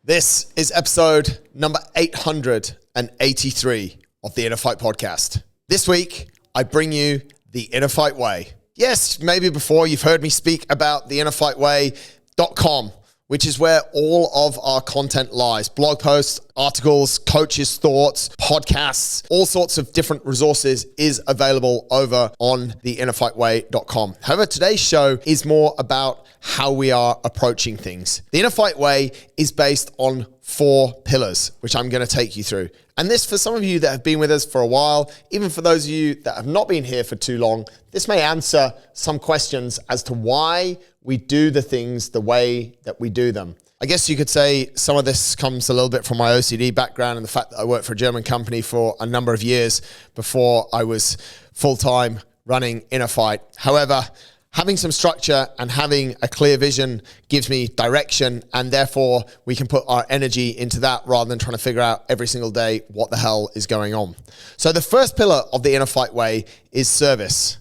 This is episode number 883 of the InnerFight podcast. This week, I bring you the InnerFight Way. Yes, maybe before you've heard me speak about the InnerFightWay.com, which is where all of our content lies. Blog posts, articles, coaches' thoughts, podcasts, all sorts of different resources is available over on the InnerFightWay.com. However, today's show is more about how we are approaching things. The InnerFight Way is based on 4 pillars, which I'm going to take you through. And this, for some of you that have been with us for a while, even for those of you that have not been here for too long, this may answer some questions as to why we do the things the way that we do them. I guess you could say some of this comes a little bit from my OCD background and the fact that I worked for a German company for a number of years before I was full-time running InnerFight. However, having some structure and having a clear vision gives me direction, and therefore we can put our energy into that rather than trying to figure out every single day what the hell is going on. So the first pillar of the InnerFight Way is service.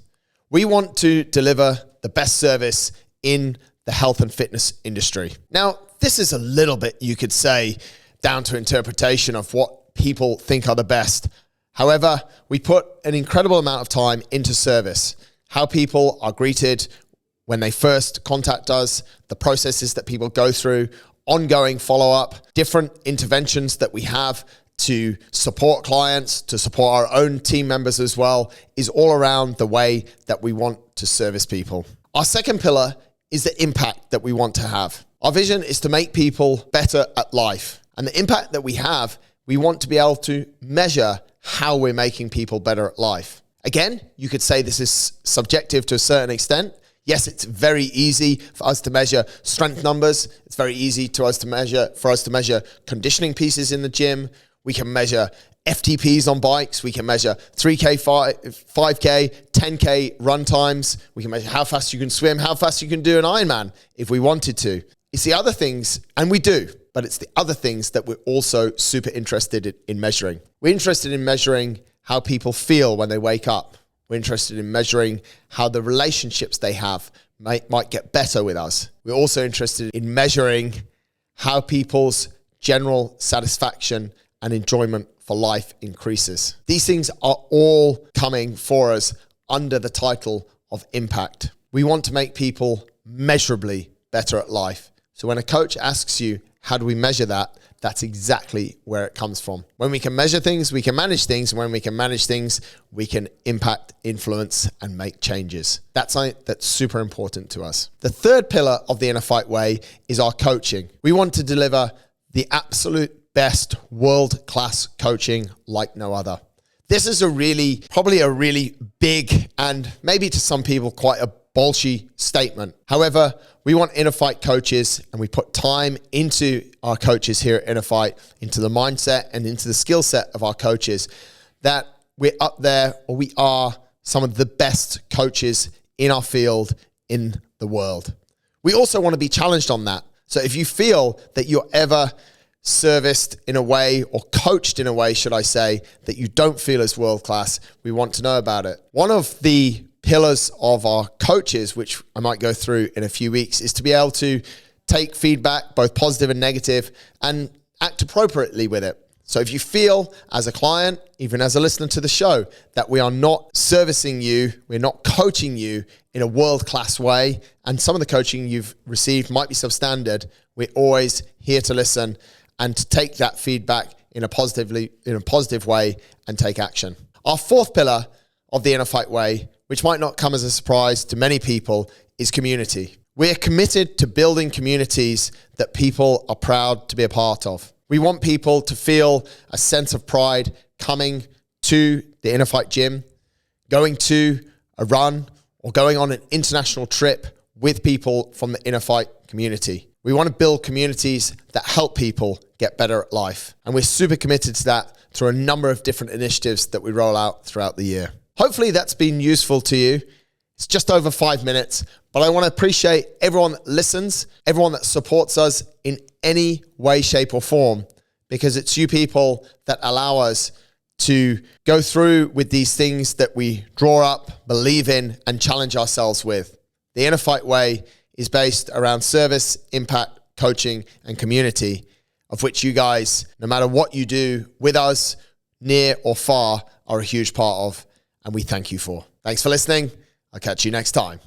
We want to deliver the best service in the health and fitness industry. Now, this is a little bit, you could say, down to interpretation of what people think are the best. However, we put an incredible amount of time into service. How people are greeted when they first contact us, the processes that people go through, ongoing follow-up, different interventions that we have to support clients, to support our own team members as well, is all around the way that we want to service people. Our second pillar is the impact that we want to have. Our vision is to make people better at life. And the impact that we have, we want to be able to measure how we're making people better at life. Again, you could say this is subjective to a certain extent. Yes, it's very easy for us to measure strength numbers. It's very easy for us to measure conditioning pieces in the gym. We can measure FTPs on bikes. We can measure 3K, 5K, 10K run times. We can measure how fast you can swim, how fast you can do an Ironman if we wanted to. It's the other things, and we do, but it's the other things that we're also super interested in measuring. We're interested in measuring how people feel when they wake up. We're interested in measuring how the relationships they have might get better with us. We're also interested in measuring how people's general satisfaction and enjoyment for life increases. These things are all coming for us under the title of impact. We want to make people measurably better at life. So when a coach asks you, how do we measure that? That's exactly where it comes from. When we can measure things, we can manage things. And when we can manage things, we can impact, influence, and make changes. That's something that's super important to us. The third pillar of the InnerFight Way is our coaching. We want to deliver the absolute best world-class coaching like no other. This is probably a really big and maybe to some people quite a bolshy statement. However, we want InnerFight coaches, and we put time into our coaches here at InnerFight, into the mindset and into the skill set of our coaches, that we're up there, or we are some of the best coaches in our field in the world. We also want to be challenged on that. So if you feel that you're ever serviced in a way, or coached in a way, should I say, that you don't feel as world-class, we want to know about it. One of the pillars of our coaches, which I might go through in a few weeks, is to be able to take feedback, both positive and negative, and act appropriately with it. So if you feel as a client, even as a listener to the show, that we are not servicing you, we're not coaching you in a world-class way, and some of the coaching you've received might be substandard, we're always here to listen and to take that feedback in a positive way and take action. Our fourth pillar of the InnerFight Way, which might not come as a surprise to many people, is community. We're committed to building communities that people are proud to be a part of. We want people to feel a sense of pride coming to the InnerFight gym, going to a run, or going on an international trip with people from the InnerFight community. We want to build communities that help people get better at life. And we're super committed to that through a number of different initiatives that we roll out throughout the year. Hopefully that's been useful to you. It's just over 5 minutes, but I want to appreciate everyone that listens, everyone that supports us in any way, shape, or form, because it's you people that allow us to go through with these things that we draw up, believe in, and challenge ourselves with. The InnerFight Way is based around service, impact, coaching, and community. of which you guys, no matter what you do with us, near or far, are a huge part of, and we thank you for. Thanks for listening. I'll catch you next time.